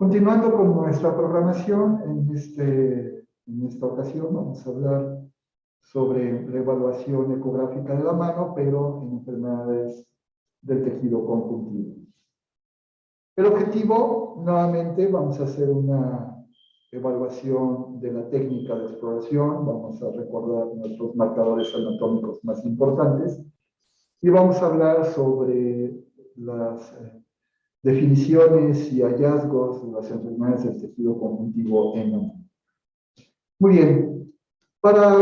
Continuando con nuestra programación, en esta ocasión vamos a hablar sobre la evaluación ecográfica de la mano, pero en enfermedades del tejido conjuntivo. El objetivo, nuevamente, vamos a hacer una evaluación de la técnica de exploración, vamos a recordar nuestros marcadores anatómicos más importantes y vamos a hablar sobre las definiciones y hallazgos de las enfermedades del tejido conjuntivo en la mano. Muy bien, para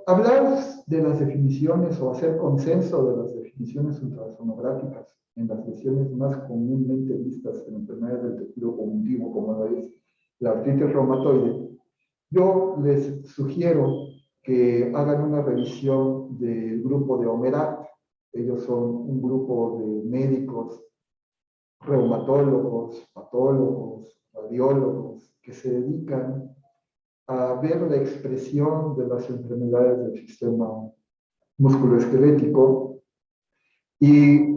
hablar de las definiciones o hacer consenso de las definiciones ultrasonográficas en las lesiones más comúnmente vistas en enfermedades del tejido conjuntivo, como es la artritis reumatoide, yo les sugiero que hagan una revisión del grupo de OMERACT. Ellos son un grupo de médicos, reumatólogos, patólogos, radiólogos, que se dedican a ver la expresión de las enfermedades del sistema musculoesquelético y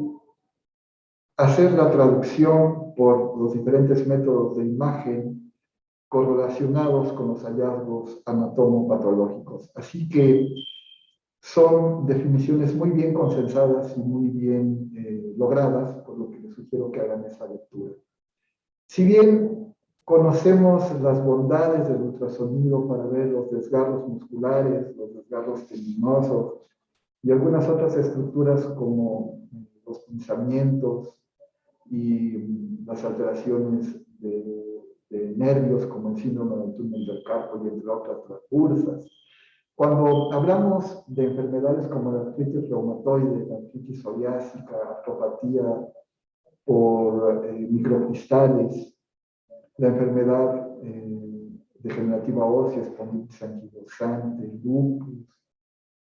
hacer la traducción por los diferentes métodos de imagen correlacionados con los hallazgos anatomopatológicos. Así que son definiciones muy bien consensadas y muy bien logradas, por lo que les sugiero que hagan esa lectura. Si bien conocemos las bondades del ultrasonido para ver los desgarros musculares, los desgarros tendinosos y algunas otras estructuras como los pinzamientos y las alteraciones de nervios como el síndrome del túnel del carpo y entre otras transversas. Cuando hablamos de enfermedades como la artritis reumatoide, la artritis psoriásica, artropatía por microcristales, la enfermedad degenerativa ósea, espondilitis anquilosante, lupus,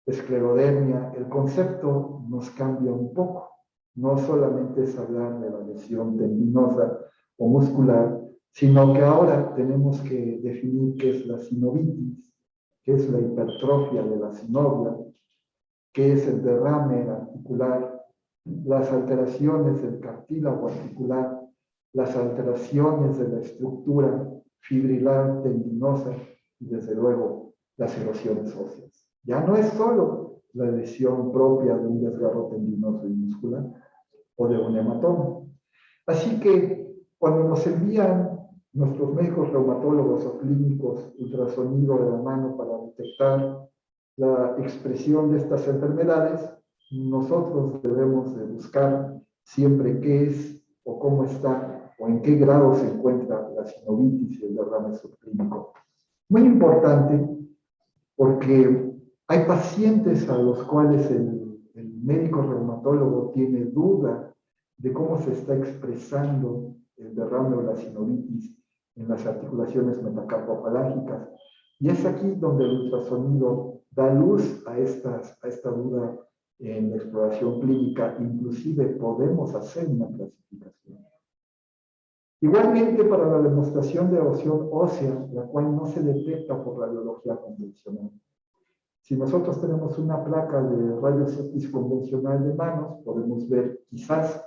esclerodermia, el concepto nos cambia un poco. No solamente es hablar de la lesión tendinosa o muscular, sino que ahora tenemos que definir qué es la sinovitis, qué es la hipertrofia de la sinovia, qué es el derrame articular, las alteraciones del cartílago articular, las alteraciones de la estructura fibrilar tendinosa y desde luego las erosiones óseas. Ya no es solo la lesión propia de un desgarro tendinoso y muscular o de un hematoma. Así que cuando nos envían nuestros médicos reumatólogos o clínicos ultrasonido de la mano para detectar la expresión de estas enfermedades, nosotros debemos de buscar siempre qué es o cómo está o en qué grado se encuentra la sinovitis y el derrame subclínico. Muy importante porque hay pacientes a los cuales el médico reumatólogo tiene duda de cómo se está expresando el derrame o la sinovitis en las articulaciones metacarpofalángicas. Y es aquí donde el ultrasonido da luz a esta duda en la exploración clínica. Inclusive podemos hacer una clasificación. Igualmente para la demostración de erosión ósea, la cual no se detecta por radiología convencional. Si nosotros tenemos una placa de rayos X convencional de manos, podemos ver quizás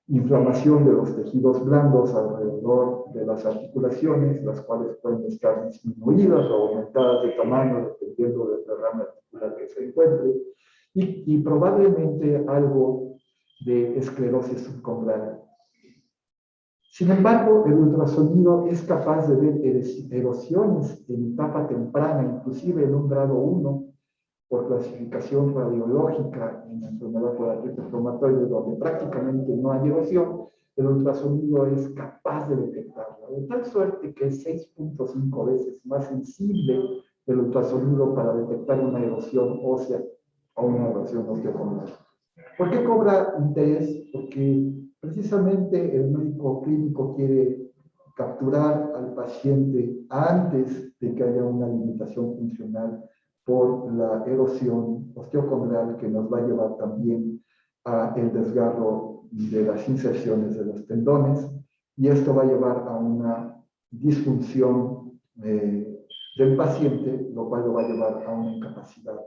inflamación de los tejidos blandos alrededor de las articulaciones, las cuales pueden estar disminuidas o aumentadas de tamaño dependiendo del derrame articular que se encuentre, y probablemente algo de esclerosis subcondral. Sin embargo, el ultrasonido es capaz de ver erosiones en etapa temprana, inclusive en un grado 1, por clasificación radiológica en la enfermedad por artritis reumatoide, donde prácticamente no hay erosión. El ultrasonido es capaz de detectarla, de tal suerte que es 6.5 veces más sensible el ultrasonido para detectar una erosión ósea o una erosión osteocondylar. ¿Por qué cobra interés? Porque precisamente el médico clínico quiere capturar al paciente antes de que haya una limitación funcional por la erosión osteocondral que nos va a llevar también a el desgarro de las inserciones de los tendones, y esto va a llevar a una disfunción del paciente, lo cual lo va a llevar a una incapacidad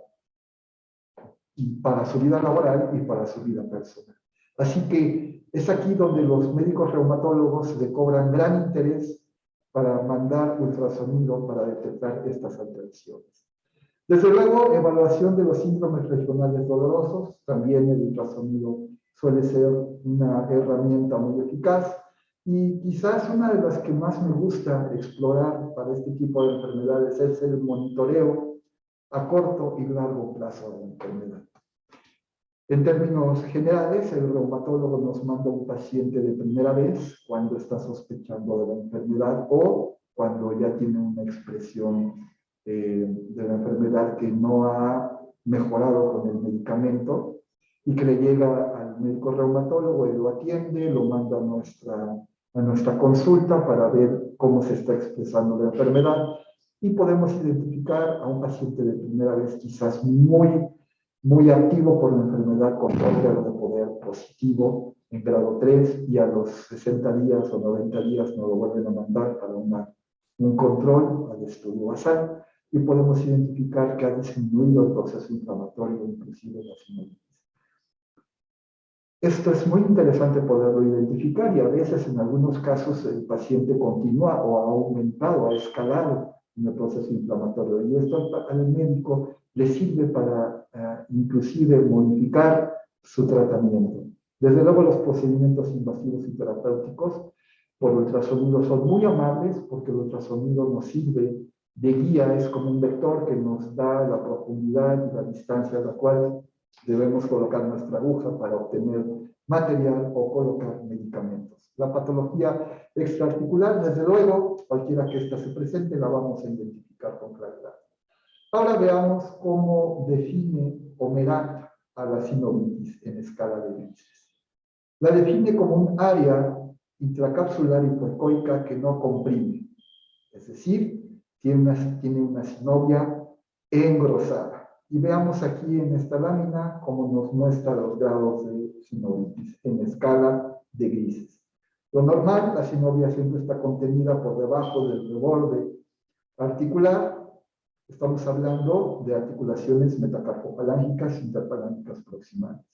para su vida laboral y para su vida personal. Así que es aquí donde los médicos reumatólogos le cobran gran interés para mandar ultrasonido para detectar estas alteraciones. Desde luego, evaluación de los síndromes regionales dolorosos, también el ultrasonido suele ser una herramienta muy eficaz y quizás una de las que más me gusta explorar para este tipo de enfermedades es el monitoreo a corto y largo plazo de la enfermedad. En términos generales, el reumatólogo nos manda un paciente de primera vez cuando está sospechando de la enfermedad o cuando ya tiene una expresión de la enfermedad que no ha mejorado con el medicamento y que le llega al médico reumatólogo, él lo atiende, lo manda a nuestra consulta para ver cómo se está expresando la enfermedad y podemos identificar a un paciente de primera vez quizás muy activo por la enfermedad con Doppler de poder positivo en grado 3 y a los 60 días o 90 días nos lo vuelven a mandar para un control al estudio basal y podemos identificar que ha disminuido el proceso inflamatorio, inclusive la sinovitis. Esto es muy interesante poderlo identificar y a veces en algunos casos el paciente continúa o ha aumentado, ha escalado en el proceso inflamatorio y esto al médico le sirve para inclusive modificar su tratamiento. Desde luego los procedimientos invasivos y terapéuticos por ultrasonido son muy amables porque el ultrasonido nos sirve de guía, es como un vector que nos da la profundidad y la distancia a la cual debemos colocar nuestra aguja para obtener material o colocar medicamentos. La patología extraarticular, desde luego, cualquiera que ésta se presente, la vamos a identificar con claridad. Ahora veamos cómo define Omerat a la sinovitis en escala de grises. La define como un área intracapsular hipoecoica que no comprime, es decir, tiene una sinovia engrosada. Y veamos aquí en esta lámina cómo nos muestra los grados de sinovitis en escala de grises. Lo normal, la sinovia siempre está contenida por debajo del reborde articular. Estamos hablando de articulaciones metacarpofalángicas, interfalángicas proximales.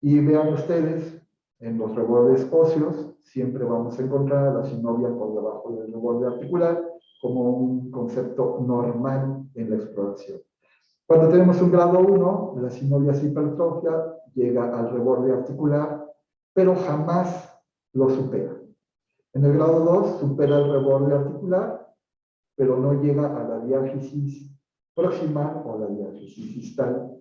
Y vean ustedes, en los rebordes óseos, siempre vamos a encontrar la sinovia por debajo del reborde articular como un concepto normal en la exploración. Cuando tenemos un grado 1, la sinovia se hipertrofia, llega al reborde articular, pero jamás lo supera. En el grado 2 supera el reborde articular, pero no llega a la diáfisis proximal o la diáfisis distal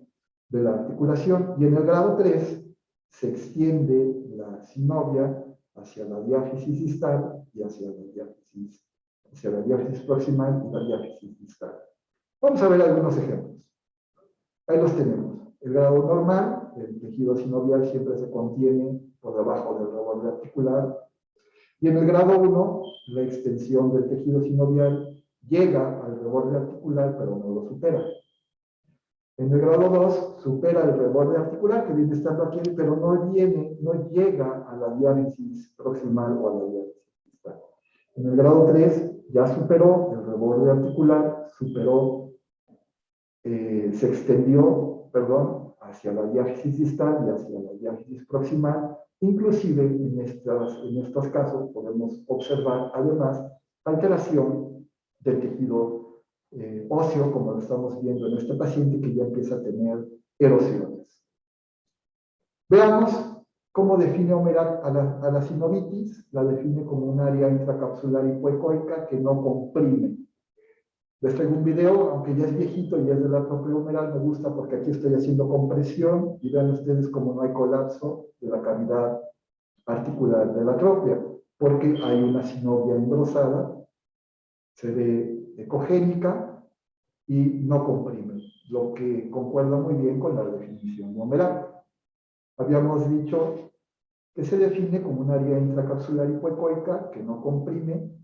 de la articulación. Y en el grado 3 se extiende la sinovia hacia la diáfisis distal y hacia la diáfisis proximal y la diáfisis distal. Vamos a ver algunos ejemplos. Ahí los tenemos. El grado normal, el tejido sinovial siempre se contiene por debajo del reborde articular. Y en el grado 1, la extensión del tejido sinovial llega al reborde articular, pero no lo supera. En el grado 2, supera el reborde articular, que viene estando aquí, pero no llega a la diáfisis proximal o a la diáfisis distal. En el grado 3, ya superó el reborde articular, se extendió, hacia la diáfisis distal y hacia la diáfisis proximal. Inclusive en estos casos podemos observar además alteración del tejido óseo, como lo estamos viendo en este paciente que ya empieza a tener erosiones. Veamos cómo define Omerat a la sinovitis. La define como un área intracapsular hipoecoica que no comprime. Les traigo un video, aunque ya es viejito y es de la atropia humeral, me gusta porque aquí estoy haciendo compresión y vean ustedes cómo no hay colapso de la cavidad articular de la atropia, porque hay una sinovia engrosada, se ve ecogénica y no comprime, lo que concuerda muy bien con la definición de humeral. Habíamos dicho que se define como un área intracapsular hipoecoica que no comprime,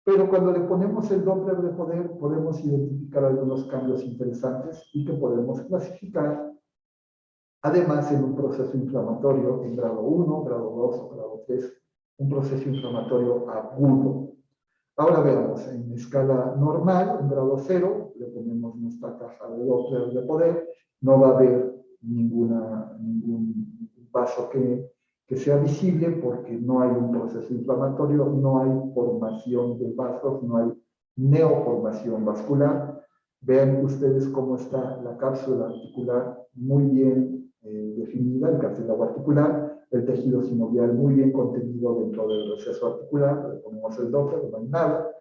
pero cuando le ponemos el Doppler de poder, podemos identificar algunos cambios interesantes y que podemos clasificar, además, en un proceso inflamatorio en grado 1, grado 2 o grado 3, un proceso inflamatorio agudo. Ahora veamos, en escala normal, en grado 0, le ponemos nuestra caja de Doppler de poder, no va a haber ningún vaso que sea visible porque no hay un proceso inflamatorio, no hay formación de vasos, no hay neoformación vascular. Vean ustedes cómo está la cápsula articular muy bien definida, el cartílago articular, el tejido sinovial muy bien contenido dentro del receso articular, le ponemos el Doppler, no hay nada.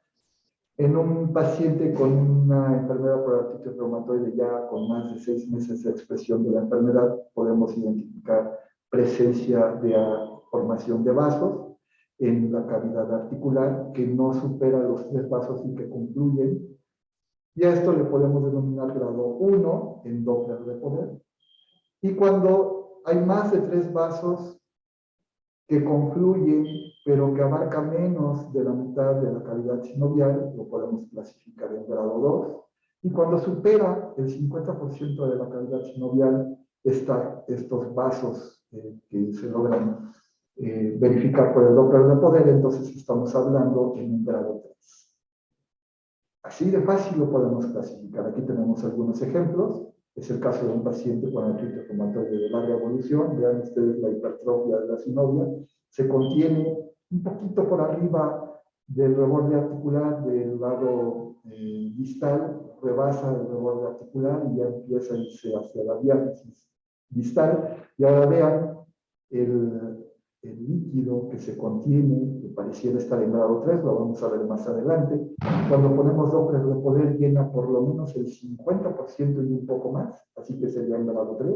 En un paciente con una enfermedad por artritis reumatoide ya con más de 6 meses de expresión de la enfermedad, podemos identificar presencia de formación de vasos en la cavidad articular que no supera los 3 vasos y que concluyen. Y a esto le podemos denominar grado 1 en Doppler de poder. Y cuando hay más de 3 vasos que concluyen, pero que abarca menos de la mitad de la cavidad sinovial, lo podemos clasificar en grado 2. Y cuando supera el 50% de la cavidad sinovial, estos vasos que se logran verificar por el Doppler de poder, entonces estamos hablando en un grado 3. Así de fácil lo podemos clasificar. Aquí tenemos algunos ejemplos. Es el caso de un paciente con artritis reumatoide de larga evolución. Vean ustedes la hipertrofia de la sinovia. Se contiene un poquito por arriba del reborde articular del lado distal, rebasa el reborde articular y ya empieza a irse hacia la diáfisis distal. Y ahora vean el líquido que se contiene, que pareciera estar en grado 3, lo vamos a ver más adelante. Cuando ponemos Doppler de poder, llena por lo menos el 50% y un poco más, así que sería en grado 3.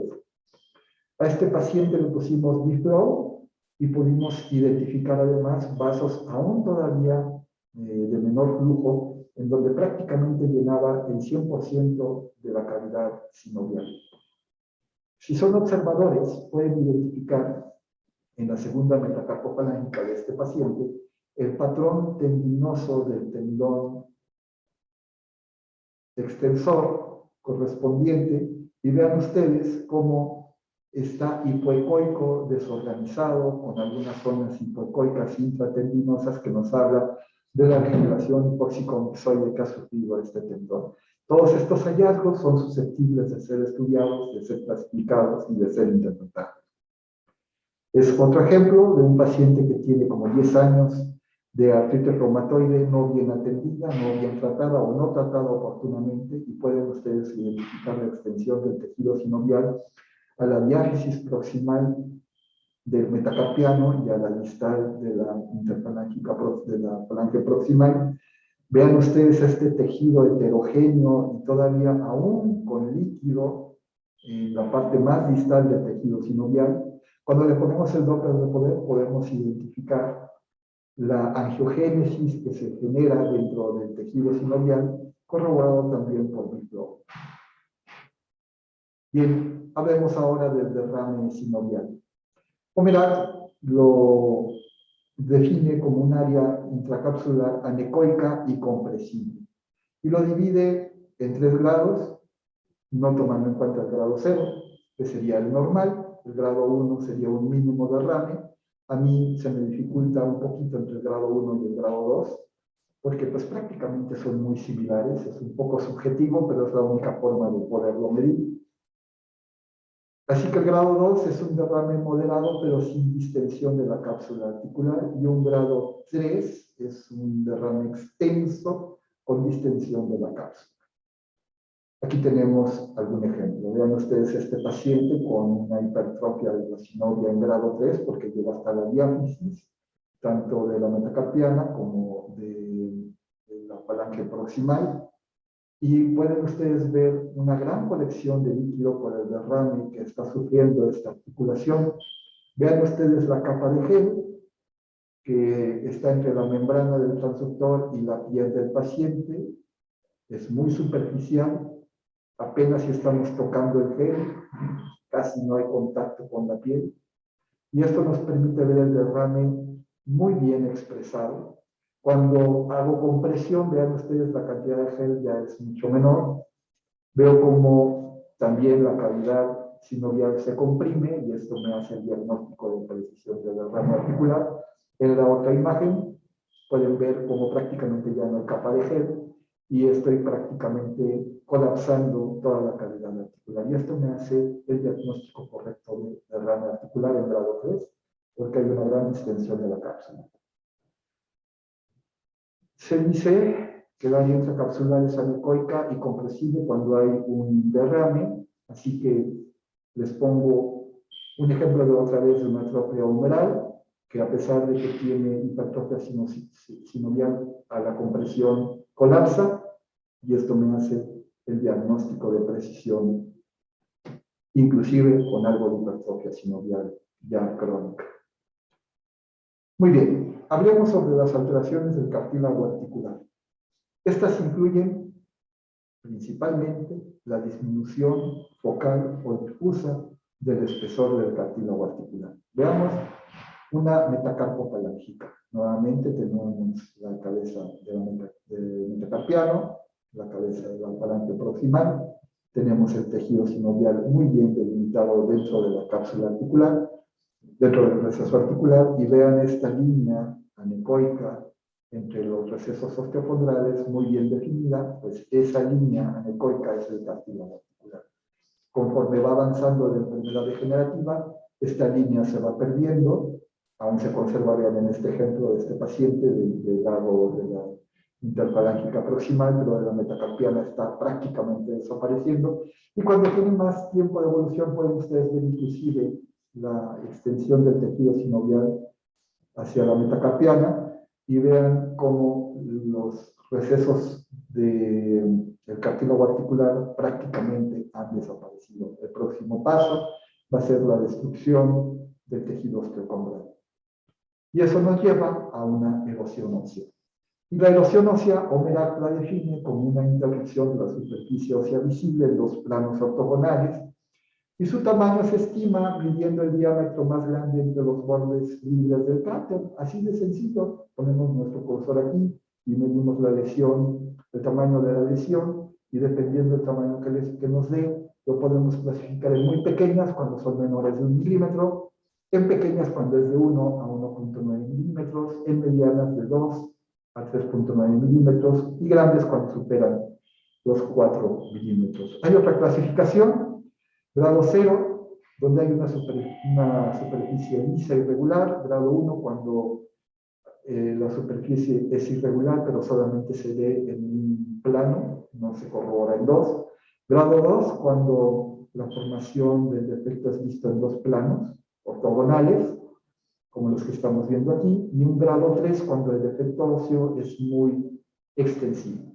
A este paciente le pusimos Biflow y pudimos identificar además vasos aún todavía de menor flujo, en donde prácticamente llenaba el 100% de la cavidad sinovial. Si son observadores, pueden identificar en la segunda metacarpofalángica de este paciente el patrón tendinoso del tendón extensor correspondiente, y vean ustedes cómo está hipoecoico desorganizado, con algunas zonas hipoecoicas intratendinosas que nos habla de la regeneración hipóxico-oncozoide que ha sufrido este tendón. Todos estos hallazgos son susceptibles de ser estudiados, de ser clasificados y de ser interpretados. Es otro ejemplo de un paciente que tiene como 10 años de artritis reumatoide no bien atendida, no bien tratada o no tratada oportunamente, y pueden ustedes identificar la extensión del tejido sinovial a la diáfisis proximal del metacarpiano y a la distal de la interfalángica de la falange proximal. Vean ustedes este tejido heterogéneo y todavía aún con líquido en la parte más distal del tejido sinovial. Cuando le ponemos el Doppler de poder, podemos identificar la angiogénesis que se genera dentro del tejido sinovial, corroborado también por Biflow. Bien, hablemos ahora del derrame sinovial. Pomerat lo define como un área intracapsular anecoica y compresible, y lo divide en 3 grados, no tomando en cuenta el grado 0, que sería el normal. El grado 1 sería un mínimo derrame. A mí se me dificulta un poquito entre el grado 1 y el grado 2, porque pues prácticamente son muy similares, es un poco subjetivo, pero es la única forma de poderlo medir. Así que el grado 2 es un derrame moderado, pero sin distensión de la cápsula articular, y un grado 3 es un derrame extenso con distensión de la cápsula. Aquí tenemos algún ejemplo. Vean ustedes este paciente con una hipertrofia de la sinovia en grado 3, porque llega hasta la diáfisis, tanto de la metacarpiana como de la falange proximal. Y pueden ustedes ver una gran colección de líquido por el derrame que está sufriendo esta articulación. Vean ustedes la capa de gel que está entre la membrana del transductor y la piel del paciente. Es muy superficial. Apenas si estamos tocando el gel, casi no hay contacto con la piel. Y esto nos permite ver el derrame muy bien expresado. Cuando hago compresión, vean ustedes la cantidad de gel ya es mucho menor. Veo como también la cavidad sinovial se comprime y esto me hace el diagnóstico de precisión del derrame articular. En la otra imagen pueden ver como prácticamente ya no hay capa de gel y estoy prácticamente colapsando toda la cavidad articular. Y esto me hace el diagnóstico correcto de derrame articular en grado 3, porque hay una gran extensión de la cápsula. Se dice que el área intracapsular es anecoica y compresible cuando hay un derrame, así que les pongo un ejemplo de otra vez de una atrofia humeral, que a pesar de que tiene hipertrofia sinovial a la compresión colapsa, y esto me hace el diagnóstico de precisión, inclusive con algo de hipertrofia sinovial ya crónica. Muy bien, hablemos sobre las alteraciones del cartílago articular. Estas incluyen principalmente la disminución focal o difusa del espesor del cartílago articular. Veamos una metacarpopalángica. Nuevamente tenemos la cabeza del metacarpiano, la cabeza del alpalante proximal, tenemos el tejido sinovial muy bien delimitado dentro de la cápsula articular, dentro del receso articular, y vean esta línea anecoica entre los recesos osteocondrales muy bien definida, pues esa línea anecoica es el cartílago articular. Conforme va avanzando la enfermedad degenerativa, esta línea se va perdiendo, aún se conserva, vean en este ejemplo de este paciente del lado de la interfalángica proximal, pero de la metacarpiana está prácticamente desapareciendo, y cuando tienen más tiempo de evolución pueden ustedes ver inclusive la extensión del tejido sinovial hacia la metacarpiana, y vean cómo los recesos del cartílago articular prácticamente han desaparecido. El próximo paso va a ser la destrucción del tejido osteocondral. Y eso nos lleva a una erosión ósea. Y la erosión ósea, Homer la define como una interrupción de la superficie ósea visible en los planos ortogonales, y su tamaño se estima midiendo el diámetro más grande entre los bordes libres del cráter. Así de sencillo, ponemos nuestro cursor aquí y medimos la lesión, el tamaño de la lesión, y dependiendo del tamaño que nos dé, lo podemos clasificar en muy pequeñas cuando son menores de 1 milímetro, en pequeñas cuando es de 1 a 1.9 milímetros, en medianas de 2 a 3.9 milímetros, y grandes cuando superan los 4 milímetros. Hay otra clasificación, grado 0, donde hay una superficie lisa irregular. Grado 1, cuando la superficie es irregular, pero solamente se ve en un plano, no se corrobora en dos. Grado 2, cuando la formación del defecto es vista en dos planos ortogonales, como los que estamos viendo aquí. Y un grado 3, cuando el defecto óseo es muy extensivo.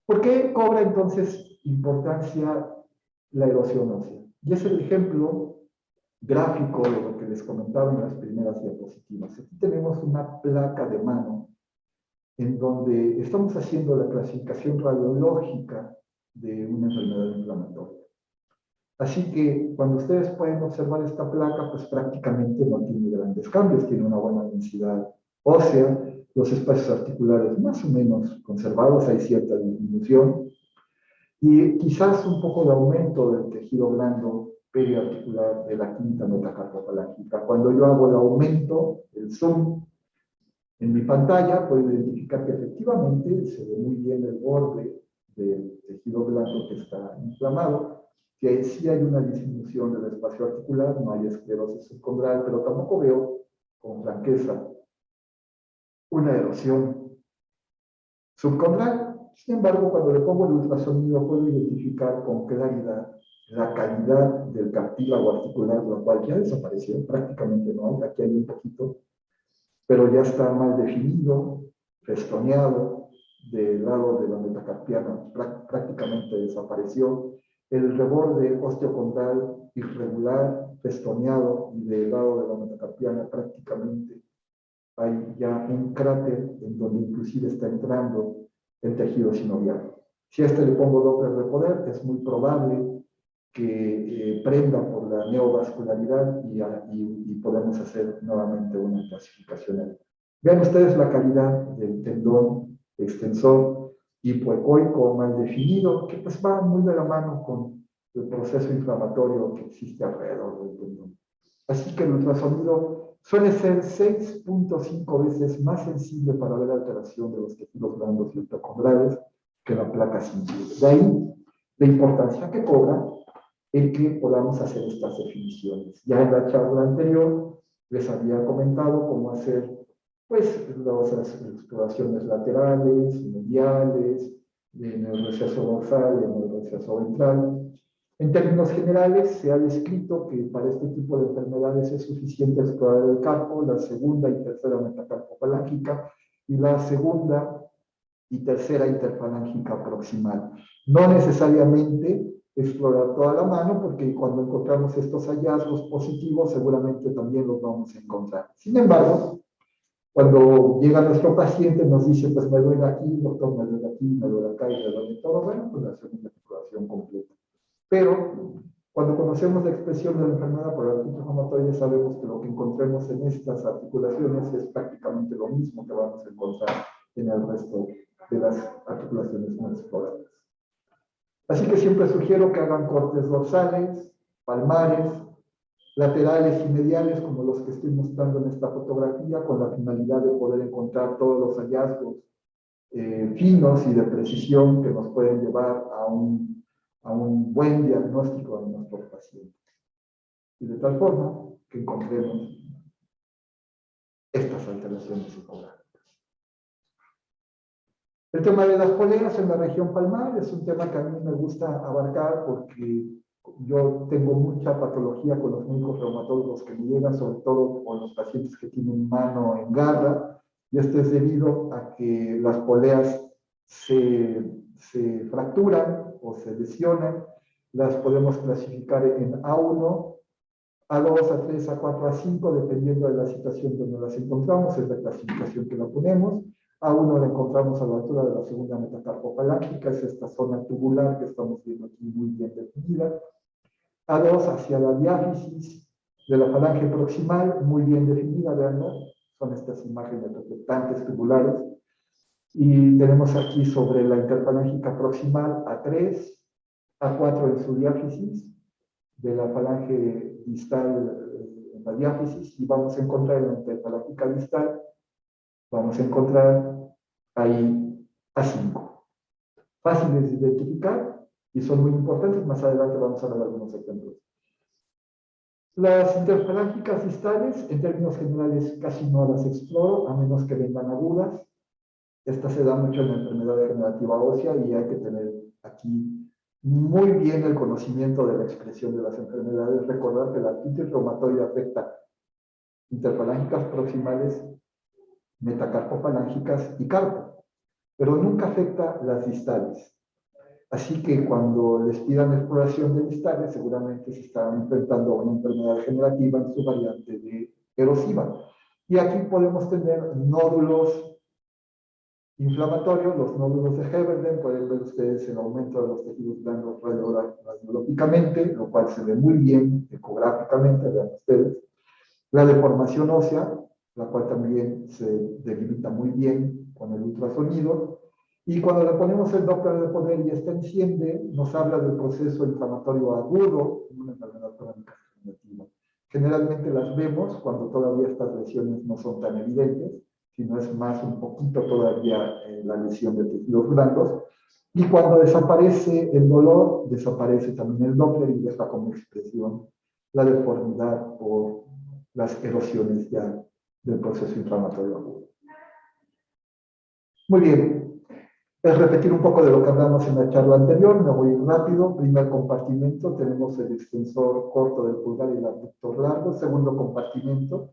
¿Por qué cobra entonces importancia la erosión ósea? Y es el ejemplo gráfico de lo que les comentaba en las primeras diapositivas. Aquí tenemos una placa de mano en donde estamos haciendo la clasificación radiológica de una enfermedad inflamatoria. Así que cuando ustedes pueden observar esta placa, pues prácticamente no tiene grandes cambios, tiene una buena densidad ósea, los espacios articulares más o menos conservados, hay cierta disminución, y quizás un poco de aumento del tejido blando periarticular de la quinta metacarpopalángica. Cuando yo hago el aumento, el zoom, en mi pantalla, puedo identificar que efectivamente se ve muy bien el borde del tejido blando que está inflamado, que sí hay una disminución del espacio articular, no hay esclerosis subcondral, pero tampoco veo con franqueza una erosión subcondral. Sin embargo, cuando le pongo el ultrasonido puedo identificar con claridad la calidad del cartílago articular, lo cual ya desapareció, prácticamente no hay, aquí hay un poquito, pero ya está mal definido, festoneado, del lado de la metacarpiana prácticamente desapareció, el reborde osteocondral irregular, festoneado, y del lado de la metacarpiana prácticamente hay ya un cráter en donde inclusive está entrando el tejido sinovial. Si a este le pongo Doppler de poder, es muy probable que prenda por la neovascularidad y podemos hacer nuevamente una clasificación. Vean ustedes la calidad del tendón extensor hipoecoico mal definido, que pues va muy de la mano con el proceso inflamatorio que existe alrededor del tendón. Así que el ultrasonido suele ser 6.5 veces más sensible para ver alteración de los tejidos blandos y osteocondrales que la placa sensible. De ahí la importancia que cobra el que podamos hacer estas definiciones. Ya en la charla anterior les había comentado cómo hacer pues las exploraciones laterales, mediales, en el receso dorsal y en el receso ventral. En términos generales, se ha descrito que para este tipo de enfermedades es suficiente explorar el carpo, la segunda y tercera metacarpofalángica y la segunda y tercera interfalángica proximal. No necesariamente explorar toda la mano, porque cuando encontramos estos hallazgos positivos, seguramente también los vamos a encontrar. Sin embargo, cuando llega nuestro paciente, nos dice, pues me duele aquí, doctor, me duele aquí, me duele acá y me duele todo, bueno, pues hacemos una exploración completa. Pero cuando conocemos la expresión de la enfermedad por artritis reumatoide, sabemos que lo que encontremos en estas articulaciones es prácticamente lo mismo que vamos a encontrar en el resto de las articulaciones no exploradas. Así que siempre sugiero que hagan cortes dorsales, palmares, laterales y mediales, como los que estoy mostrando en esta fotografía, con la finalidad de poder encontrar todos los hallazgos finos y de precisión que nos pueden llevar a un buen diagnóstico de nuestros pacientes. Y de tal forma que encontremos estas alteraciones psicográficas. El tema de las poleas en la región palmar es un tema que a mí me gusta abarcar porque yo tengo mucha patología con los médicos reumatólogos que me llegan, sobre todo con los pacientes que tienen mano en garra, y esto es debido a que las poleas se fracturan o se lesionan. Las podemos clasificar en A1, A2, A3, A4, A5, dependiendo de la situación donde las encontramos, es la clasificación que la ponemos. A1 la encontramos a la altura de la segunda metacarpofalángica, es esta zona tubular que estamos viendo aquí muy bien definida. A2 hacia la diáfisis de la falange proximal, muy bien definida, vean, ¿no? Son estas imágenes reflectantes tubulares. Y tenemos aquí sobre la interfalángica proximal A3, A4 en su diáfisis, de la falange distal en la diáfisis, y vamos a encontrar en la interfalángica distal, vamos a encontrar ahí A5. Fáciles de identificar y son muy importantes. Más adelante vamos a ver algunos ejemplos. Las interfalángicas distales, en términos generales, casi no las exploro, a menos que vengan agudas. Esta se da mucho en la enfermedad degenerativa ósea y hay que tener aquí muy bien el conocimiento de la expresión de las enfermedades. Recordar que la artritis reumatoide afecta interfalángicas proximales, metacarpofalángicas y carpo, pero nunca afecta las distales. Así que cuando les pidan exploración de distales, seguramente se están enfrentando a una enfermedad degenerativa en su variante de erosiva. Y aquí podemos tener nódulos inflamatorios, los nódulos de Heberden. Pueden ver ustedes el aumento de los tejidos blandos radiológicamente, lo cual se ve muy bien ecográficamente, vean ustedes. La deformación ósea, la cual también se delimita muy bien con el ultrasonido. Y cuando le ponemos el Doppler de poder y esta enciende, nos habla del proceso inflamatorio agudo en una enfermedad crónica degenerativa. Generalmente las vemos cuando todavía estas lesiones no son tan evidentes, sino es más un poquito todavía la lesión de tejidos blandos. Y cuando desaparece el dolor, desaparece también el Doppler y deja como expresión la deformidad por las erosiones ya del proceso inflamatorio agudo. Muy bien. Es repetir un poco de lo que hablamos en la charla anterior, me voy rápido. Primer compartimento, tenemos el extensor corto del pulgar y el abductor largo. Segundo compartimento,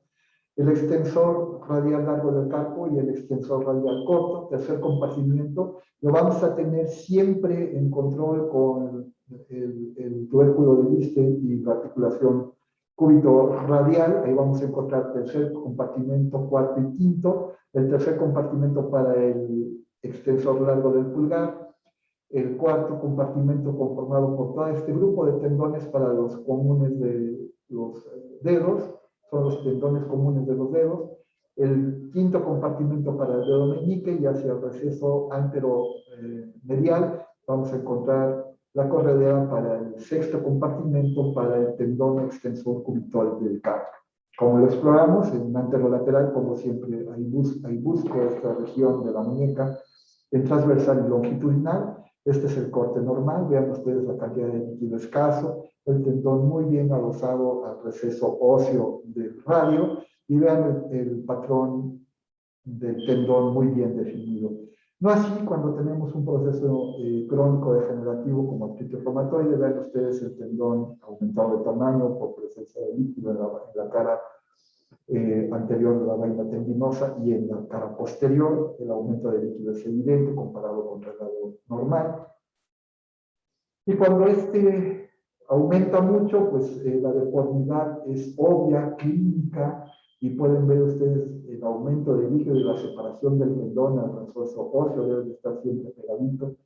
el extensor radial largo del carpo y el extensor radial corto. Tercer compartimento, lo vamos a tener siempre en control con el tubérculo de Listel y la articulación cúbito radial. Ahí vamos a encontrar tercer compartimento, cuarto y quinto. El tercer compartimento para el extensor largo del pulgar, el cuarto compartimento conformado por todo este grupo de tendones para los comunes de los dedos, son los tendones comunes de los dedos, el quinto compartimento para el dedo meñique y hacia el receso anteromedial vamos a encontrar la corredera para el sexto compartimento para el tendón extensor cúbito del carpo. Como lo exploramos en anterolateral, como siempre, ahí busco esta región de la muñeca, en transversal y longitudinal. Este es el corte normal, vean ustedes la cantidad de líquido escaso, el tendón muy bien adosado al receso óseo del radio, y vean el patrón del tendón muy bien definido. No así cuando tenemos un proceso crónico degenerativo como artritis reumatoide, vean ustedes el tendón aumentado de tamaño por presencia de líquido en la cara anterior de la vaina tendinosa, y en la cara posterior el aumento de líquido es evidente comparado con el lado normal. Y cuando este aumenta mucho, pues la deformidad es obvia, clínica, y pueden ver ustedes el aumento de líquido y la separación del tendón al refuerzo óseo, deben estar siempre pegaditos.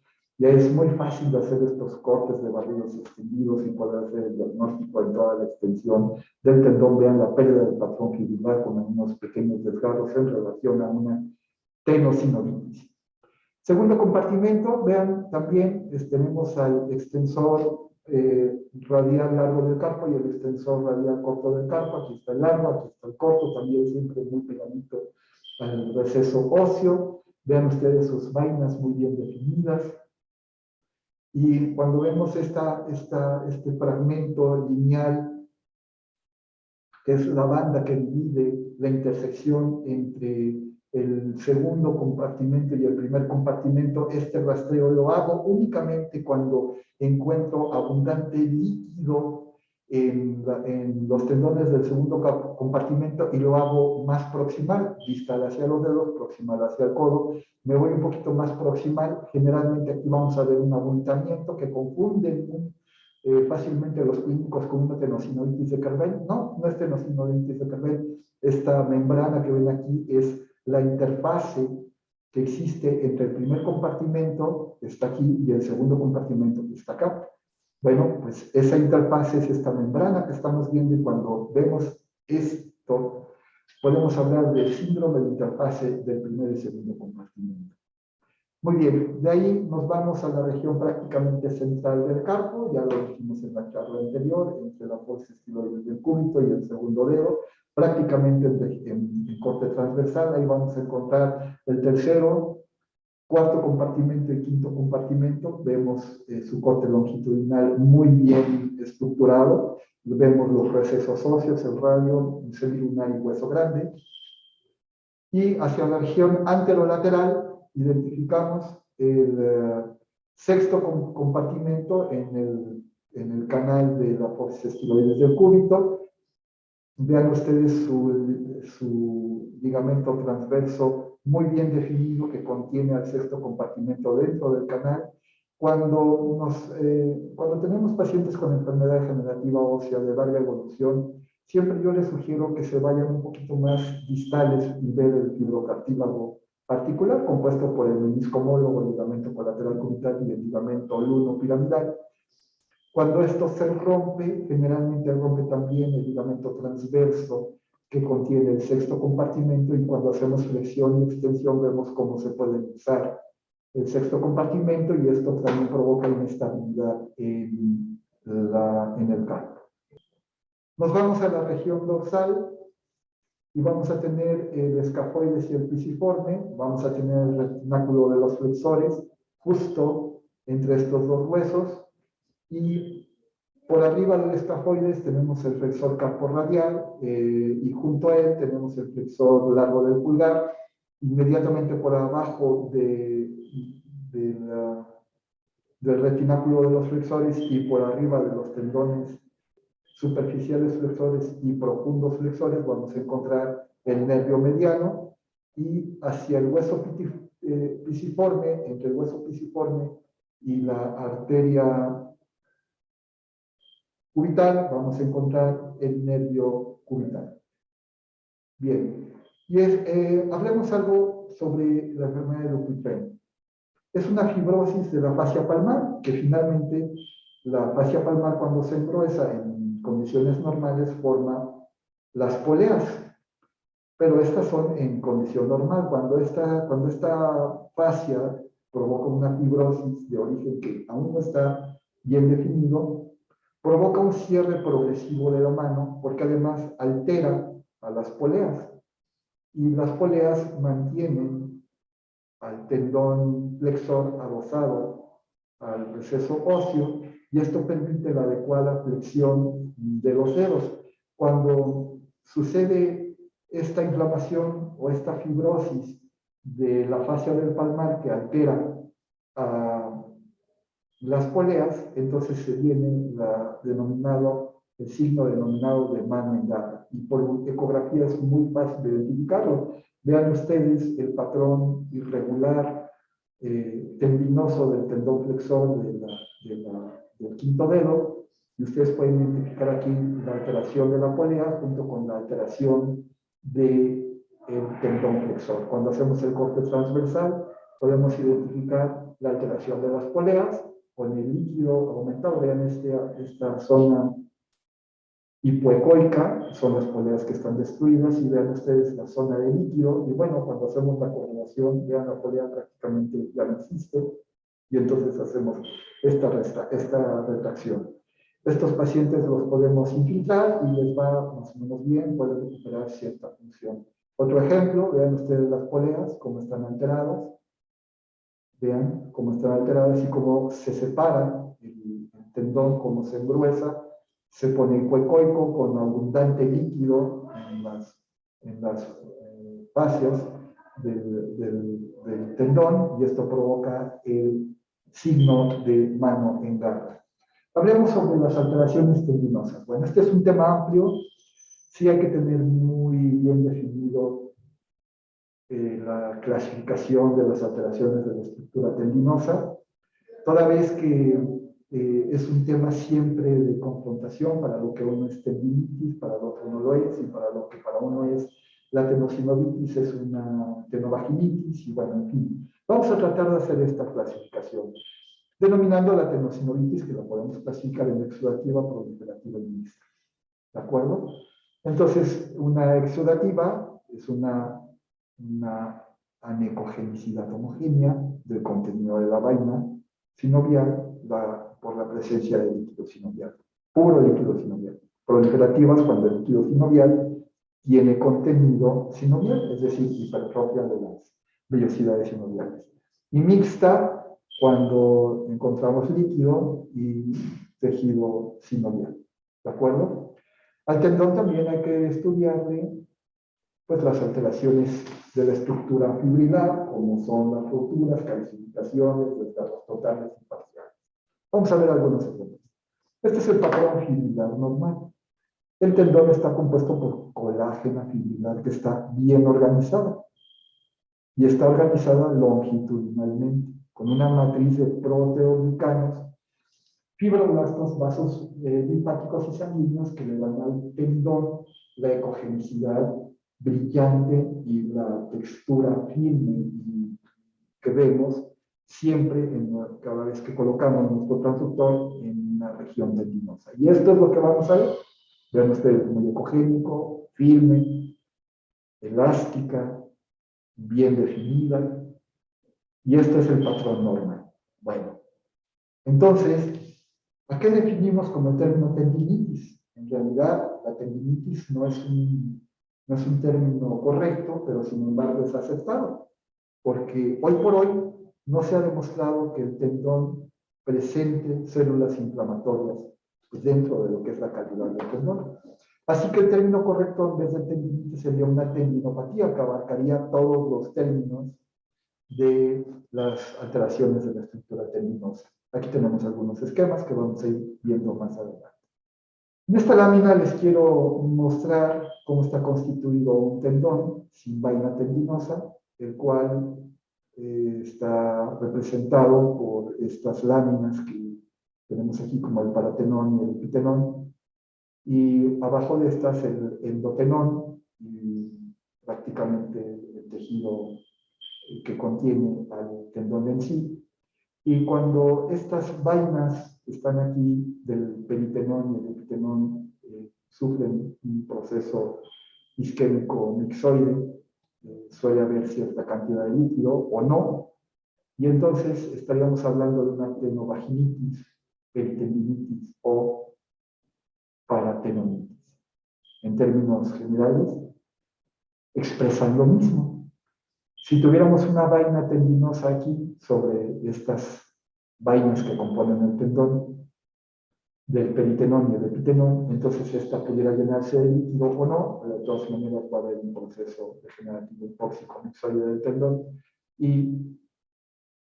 Ya es muy fácil de hacer estos cortes de barridos extendidos y poder hacer el diagnóstico en toda la extensión del tendón. Vean la pérdida del patrón fibular con unos pequeños desgarros en relación a una tenosinoditis. Segundo compartimento, vean también tenemos al extensor radial largo del carpo y el extensor radial corto del carpo. Aquí está el largo, aquí está el corto, también siempre muy pegadito al receso óseo. Vean ustedes sus vainas muy bien definidas. Y cuando vemos este fragmento lineal, que es la banda que divide la intersección entre el segundo compartimento y el primer compartimento, este rastreo lo hago únicamente cuando encuentro abundante líquido en los tendones del segundo compartimento, y lo hago más proximal, distal hacia los dedos, proximal hacia el codo. Me voy un poquito más proximal, generalmente aquí vamos a ver un abultamiento que confunde fácilmente los clínicos con una tenosinoitis de Carvel. No, no es tenosinoitis de Carvel. Esta membrana que ven aquí es la interfase que existe entre el primer compartimento, que está aquí, y el segundo compartimento, que está acá. Bueno, pues esa interfase es esta membrana que estamos viendo, y cuando vemos esto, podemos hablar del síndrome de interfase del primer y segundo compartimento. Muy bien, de ahí nos vamos a la región prácticamente central del carpo, ya lo dijimos en la charla anterior, entre la fosa estiloides del cúbito y el segundo dedo, prácticamente en corte transversal. Ahí vamos a encontrar el tercero, cuarto compartimento y quinto compartimento. Vemos su corte longitudinal muy bien estructurado, vemos los recesos óseos, el radio, el semilunar y hueso grande. Y hacia la región anterolateral identificamos el sexto compartimento en el canal de la apófisis estiloides del cúbito. Vean ustedes su ligamento transverso muy bien definido que contiene al sexto compartimento dentro del canal. Cuando tenemos pacientes con enfermedad degenerativa ósea de larga evolución, siempre yo les sugiero que se vayan un poquito más distales y ver el fibrocartílago articular, compuesto por el menisco homólogo, el ligamento colateral cubital y el ligamento luno piramidal. Cuando esto se rompe, generalmente rompe también el ligamento transverso que contiene el sexto compartimento, y cuando hacemos flexión y extensión vemos cómo se puede usar el sexto compartimento, y esto también provoca inestabilidad en el carpo. Nos vamos a la región dorsal y vamos a tener el escafoides y el pisiforme. Vamos a tener el retináculo de los flexores justo entre estos dos huesos, y por arriba del escafoides tenemos el flexor carporradial, y junto a él tenemos el flexor largo del pulgar. Inmediatamente por abajo del retináculo de los flexores y por arriba de los tendones superficiales flexores y profundos flexores vamos a encontrar el nervio mediano, y hacia el hueso pisiforme, entre el hueso pisiforme y la arteria cubital, vamos a encontrar el nervio cubital. Bien, y hablemos algo sobre la enfermedad de Dupuytren. Es una fibrosis de la fascia palmar, que finalmente la fascia palmar, cuando se engruesa en condiciones normales, forma las poleas, pero estas son en condición normal. Cuando esta fascia provoca una fibrosis de origen que aún no está bien definido, provoca un cierre progresivo de la mano, porque además altera a las poleas, y las poleas mantienen al tendón flexor adosado al receso óseo, y esto permite la adecuada flexión de los dedos. Cuando sucede esta inflamación o esta fibrosis de la fascia del palmar que altera las poleas, entonces se viene el signo denominado de mano en garra. Y por ecografía es muy fácil de identificarlo. Vean ustedes el patrón irregular tendinoso del tendón flexor del quinto dedo, y ustedes pueden identificar aquí la alteración de la polea junto con la alteración del tendón flexor. Cuando hacemos el corte transversal, podemos identificar la alteración de las poleas con el líquido aumentado. Vean esta zona hipoecoica, son las poleas que están destruidas, y vean ustedes la zona de líquido, y bueno, cuando hacemos la correlación, vean la polea prácticamente ya no existe, y entonces hacemos esta retracción. Estos pacientes los podemos infiltrar y les va más o menos bien, pueden recuperar cierta función. Otro ejemplo, vean ustedes las poleas, cómo están alteradas, vean cómo están alteradas y cómo se separa el tendón, cómo se engruesa, se pone hipoecoico con abundante líquido en las fascias del tendón, y esto provoca el signo de mano en garra. Hablemos sobre las alteraciones tendinosas. Bueno, este es un tema amplio, sí hay que tener muy bien definido la clasificación de las alteraciones de la estructura tendinosa, toda vez que es un tema siempre de confrontación. Para lo que uno es tendinitis, para lo que uno lo es, y para lo que para uno es la tenosinovitis es una tenovaginitis, y bueno, en fin. Vamos a tratar de hacer esta clasificación, denominando la tenosinovitis, que la podemos clasificar en exudativa, proliferativa y mixta. ¿De acuerdo? Entonces, una exudativa es una anecogenicidad homogénea del contenido de la vaina sinovial por la presencia de líquido sinovial, puro líquido sinovial. Proliferativas cuando el líquido sinovial tiene contenido sinovial, es decir, hipertrofia de las vellosidades sinoviales. Y mixta cuando encontramos líquido y tejido sinovial. ¿De acuerdo? Al tendón también hay que estudiarle pues, las alteraciones de la estructura fibrilar, como son las roturas, calcificaciones, desgarros totales y parciales. Vamos a ver algunos ejemplos. Este es el patrón fibrilar normal. El tendón está compuesto por colágena fibrilar que está bien organizada, y está organizada longitudinalmente, con una matriz de proteoglicanos, fibroblastos, vasos linfáticos y sanguíneos que le dan al tendón la ecogenicidad brillante y la textura firme que vemos siempre cada vez que colocamos nuestro transductor en una región tendinosa. Y esto es lo que vamos a ver. Vean ustedes, muy ecogénico, firme, elástica, bien definida, y este es el patrón normal. Bueno, entonces, ¿a qué definimos como el término tendinitis? En realidad, la tendinitis no es un término correcto, pero sin embargo es aceptado, porque hoy por hoy no se ha demostrado que el tendón presente células inflamatorias pues, dentro de lo que es la calidad del tendón. Así que el término correcto en vez de tendinitis sería una tendinopatía, que abarcaría todos los términos de las alteraciones de la estructura tendinosa. Aquí tenemos algunos esquemas que vamos a ir viendo más adelante. En esta lámina les quiero mostrar cómo está constituido un tendón sin vaina tendinosa, el cual está representado por estas láminas que tenemos aquí como el paratenón y el epitenón, y abajo de estas el endotenón y prácticamente el tejido que contiene al tendón en sí. Y cuando estas vainas que están aquí del peritenón y el epitenón sufren un proceso isquémico mixoide, suele haber cierta cantidad de líquido o no, y entonces estaríamos hablando de una tenovaginitis, peritendinitis o paratendonitis. En términos generales, expresan lo mismo. Si tuviéramos una vaina tendinosa aquí sobre estas vainas que componen el tendón, del peritenón y el epitenón, entonces esta pudiera llenarse de líquido o no, pero de todas maneras va a haber un proceso degenerativo hipóxico mixoide del tendón, y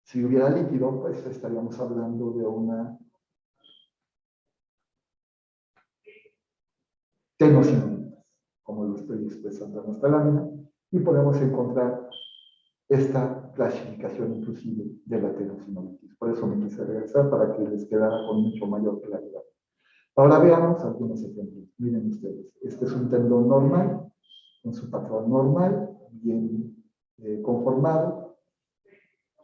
si hubiera líquido, pues estaríamos hablando de una tenosinovitis, como lo estoy expresando en esta lámina, y podemos encontrar esta clasificación inclusive de la tenosinovitis. Por eso me quise regresar para que les quedara con mucho mayor claridad. Ahora veamos algunos ejemplos. Miren ustedes, este es un tendón normal, con su patrón normal, bien conformado,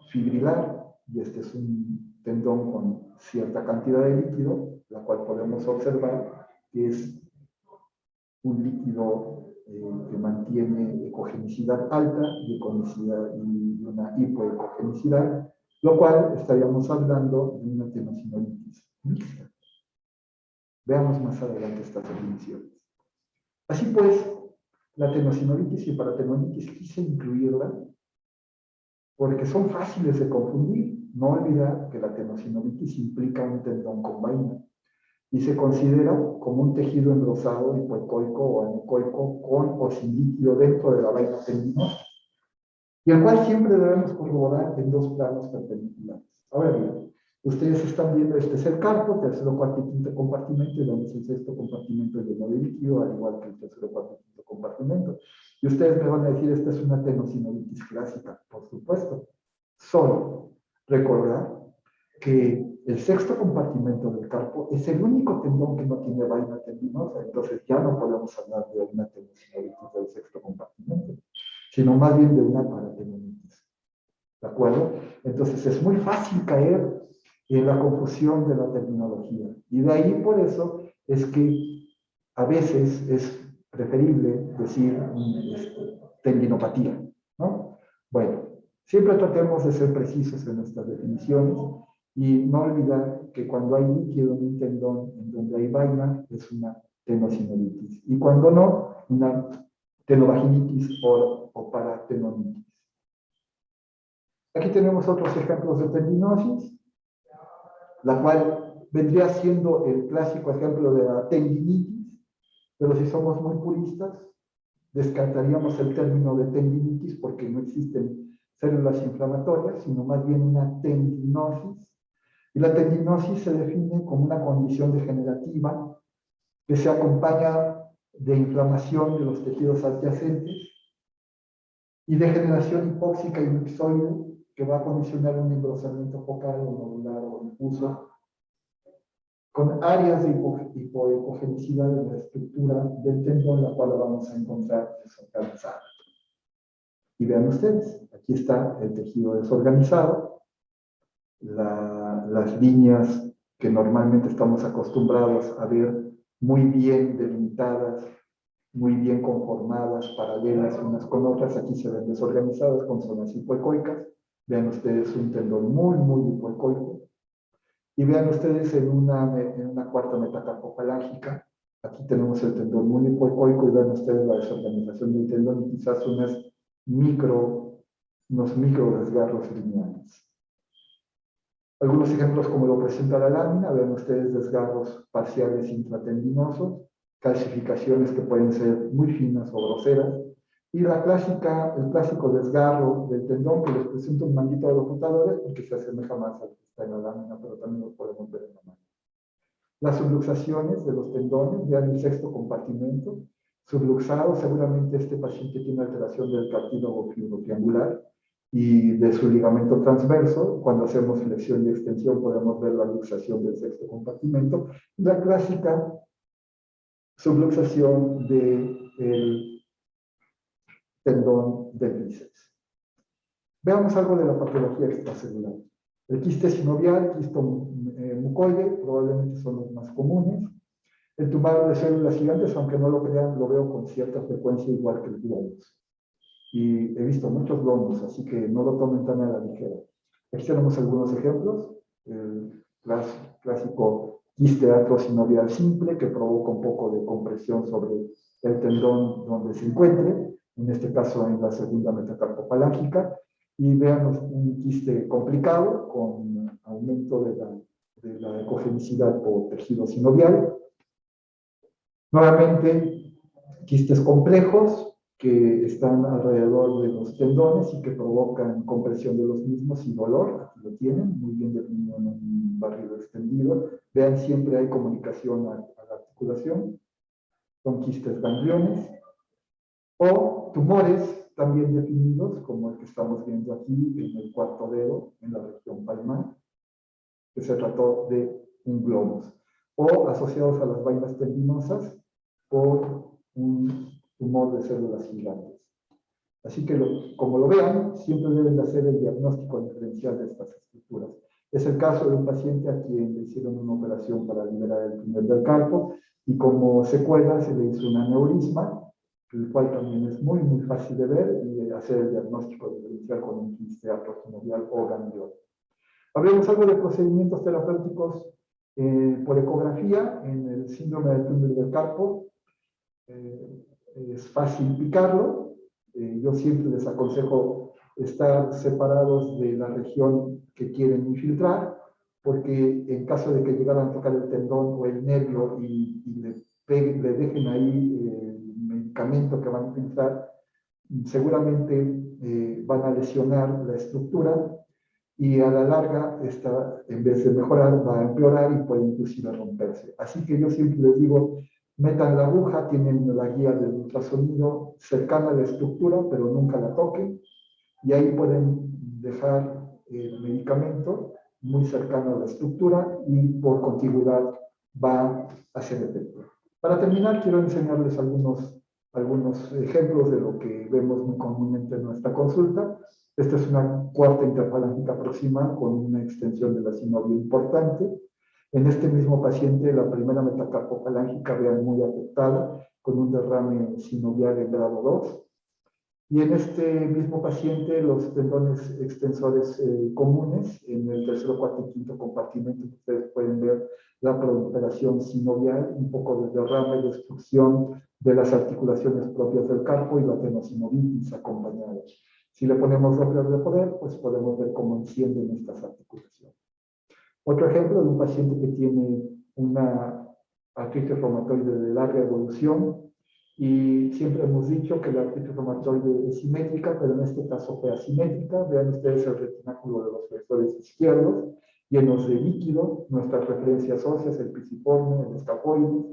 fibrilar, y este es un tendón con cierta cantidad de líquido, la cual podemos observar que es un líquido que mantiene ecogenicidad alta y una hipoecogenicidad, lo cual estaríamos hablando de una tenosinovitis mixta. Veamos más adelante estas definiciones. Así pues, la tenosinovitis y paratendonitis quise incluirla porque son fáciles de confundir. No olvidar que la tenosinovitis implica un tendón con vaina y se considera como un tejido engrosado hipoecoico o anecoico con o sin líquido dentro de la vaina tendinosa, y el cual siempre debemos corroborar en dos planos perpendiculares. Ahora bien, ustedes están viendo, este es el carpo, tercero, cuarto y quinto compartimento, y donde es el sexto compartimento lleno de líquido, al igual que el tercero, cuarto y quinto compartimento. Y ustedes me van a decir, esta es una tenosinovitis clásica. Por supuesto. Solo recordar que el sexto compartimento del carpo es el único tendón que no tiene vaina tendinosa, entonces ya no podemos hablar de una tenosinovitis del sexto compartimento, sino más bien de una paratendonitis. ¿De acuerdo? Entonces es muy fácil caer en la confusión de la terminología. Y de ahí por eso es que a veces es preferible decir tendinopatía, ¿no? Bueno, siempre tratemos de ser precisos en nuestras definiciones y no olvidar que cuando hay líquido en un tendón en donde hay vaina es una tenosinovitis, y cuando no, una tenovaginitis o paratendonitis. Aquí tenemos otros ejemplos de tendinosis, la cual vendría siendo el clásico ejemplo de la tendinitis, pero si somos muy puristas, descartaríamos el término de tendinitis porque no existen células inflamatorias, sino más bien una tendinosis. Y la tendinosis se define como una condición degenerativa que se acompaña de inflamación de los tejidos adyacentes y degeneración hipóxica y mixoide, que va a condicionar un engrosamiento focal o nodular o difuso, con áreas de hipoecogenicidad en la estructura del tendón, la cual la vamos a encontrar desorganizada. Y vean ustedes, aquí está el tejido desorganizado, las líneas que normalmente estamos acostumbrados a ver muy bien delimitadas, muy bien conformadas, paralelas unas con otras, aquí se ven desorganizadas con zonas hipoecoicas. Vean ustedes un tendón muy, muy hipoecoico. Y vean ustedes en una cuarta metacarpofalángica, aquí tenemos el tendón muy hipoecoico, y vean ustedes la desorganización del tendón y quizás unos micro desgarros lineales. Algunos ejemplos como lo presenta la lámina, vean ustedes desgarros parciales intratendinosos, calcificaciones que pueden ser muy finas o groseras, y el clásico desgarro del tendón que les presenta un manguito de los rotadores porque se asemeja más al que está en la lámina, pero también lo podemos ver en la mano. Las subluxaciones de los tendones, vean el sexto compartimento, subluxado, seguramente este paciente tiene alteración del cartílago fibrotriangular y de su ligamento transverso. Cuando hacemos flexión y extensión podemos ver la luxación del sexto compartimento, y la clásica subluxación del tendón del bíceps. Veamos algo de la patología extracelular. El quiste sinovial, quisto mucoide, probablemente son los más comunes. El tumor de células gigantes, aunque no lo crean, lo veo con cierta frecuencia, igual que el globus. Y he visto muchos globus, así que no lo tomen tan a la ligera. Aquí tenemos algunos ejemplos. El clásico quiste atrosinovial simple, que provoca un poco de compresión sobre el tendón donde se encuentre. en este caso en la segunda metacarpopalángica, y vean un quiste complicado con aumento de la ecogenicidad por tejido sinovial. Nuevamente, quistes complejos que están alrededor de los tendones y que provocan compresión de los mismos y dolor. Aquí lo tienen, muy bien definido en un barrido extendido. Vean, siempre hay comunicación a la articulación. Son quistes gangliones o tumores también definidos, como el que estamos viendo aquí en el cuarto dedo, en la región palmar, que se trató de un globus, o asociados a las vainas tendinosas por un tumor de células gigantes. Así que, como lo vean, siempre deben de hacer el diagnóstico diferencial de estas estructuras. Es el caso de un paciente a quien le hicieron una operación para liberar el túnel del carpo y como secuela se le hizo un aneurisma, el cual también es muy, muy fácil de ver y de hacer el diagnóstico diferencial con un quiste atrosinovial o ganglión. Hablemos algo de procedimientos terapéuticos por ecografía en el síndrome del túnel del carpo. Es fácil picarlo. Yo siempre les aconsejo estar separados de la región que quieren infiltrar, porque en caso de que llegaran a tocar el tendón o el nervio y le dejen ahí el medicamento que van a utilizar, seguramente van a lesionar la estructura y a la larga, en vez de mejorar, va a empeorar y puede inclusive romperse. Así que yo siempre les digo, metan la aguja, tienen la guía del ultrasonido cercana a la estructura, pero nunca la toquen, y ahí pueden dejar el medicamento muy cercano a la estructura y por contigüidad va a hacer efecto. Para terminar, quiero enseñarles algunos ejemplos de lo que vemos muy comúnmente en nuestra consulta. Esta es una cuarta interfalángica proximal con una extensión de la sinovia importante. En este mismo paciente, la primera metacarpopalángica, vean, muy afectada, con un derrame sinovial en grado 2. Y en este mismo paciente, los tendones extensores comunes, en el tercero, cuarto y quinto compartimento, ustedes pueden ver la proliferación sinovial, un poco de derrame, destrucción de las articulaciones propias del carpo y la tenosinovitis acompañada. Si le ponemos Doppler de poder, pues podemos ver cómo encienden estas articulaciones. Otro ejemplo de un paciente que tiene una artritis reumatoide de larga evolución, y siempre hemos dicho que la artritis reumatoide es simétrica, pero en este caso fue asimétrica. Vean ustedes el retináculo de los flexores izquierdos, llenos de líquido, nuestras referencias óseas, el pisiforme, el escafoides,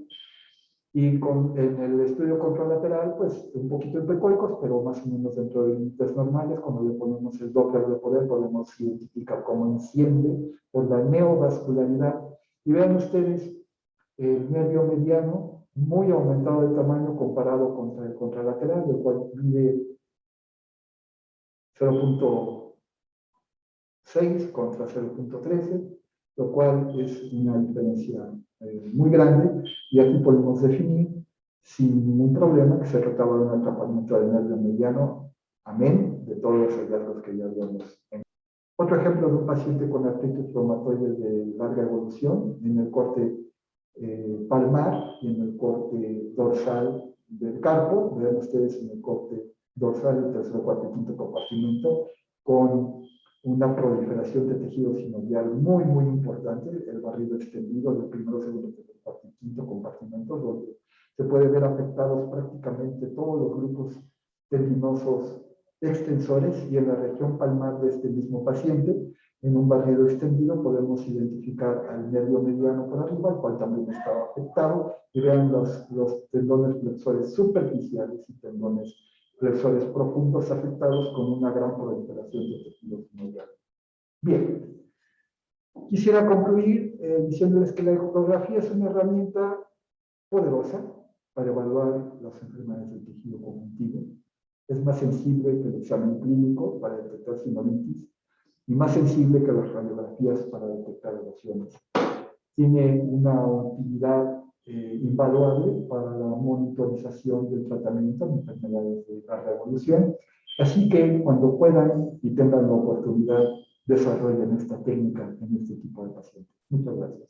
y en el estudio contralateral, pues un poquito empecoicos, pero más o menos dentro de límites normales. Cuando le ponemos el Doppler de poder, podemos identificar cómo enciende por la neovascularidad. Y vean ustedes el nervio mediano muy aumentado de tamaño comparado contra el contralateral, del cual mide 0.6 contra 0.13, lo cual es una diferencia muy grande, y aquí podemos definir sin ningún problema que se trataba de un atrapamiento del nervio mediano, amén de todos los hallazgos que ya habíamos. Otro ejemplo de un paciente con artritis reumatoide de larga evolución en el corte palmar y en el corte dorsal del carpo. Vean ustedes en el corte dorsal, el tercero, cuarto y quinto compartimento, con una proliferación de tejido sinovial muy, muy importante, el barrido extendido del primero, segundo, tercero, cuarto y quinto compartimentos, donde se puede ver afectados prácticamente todos los grupos tendinosos extensores, y en la región palmar de este mismo paciente, en un barrido extendido, podemos identificar al nervio mediano por arriba, el cual también estaba afectado, y vean los tendones flexores superficiales y tendones flexores profundos afectados con una gran proliferación de tejido sinovial. Bien, quisiera concluir diciéndoles que la ecografía es una herramienta poderosa para evaluar las enfermedades del tejido conjuntivo. Es más sensible que el examen clínico para detectar sinovitis y más sensible que las radiografías para detectar lesiones. Tiene una utilidad invaluable para la monitorización del tratamiento de enfermedades de larga evolución. Así que cuando puedan y tengan la oportunidad, desarrollen esta técnica en este tipo de pacientes. Muchas gracias.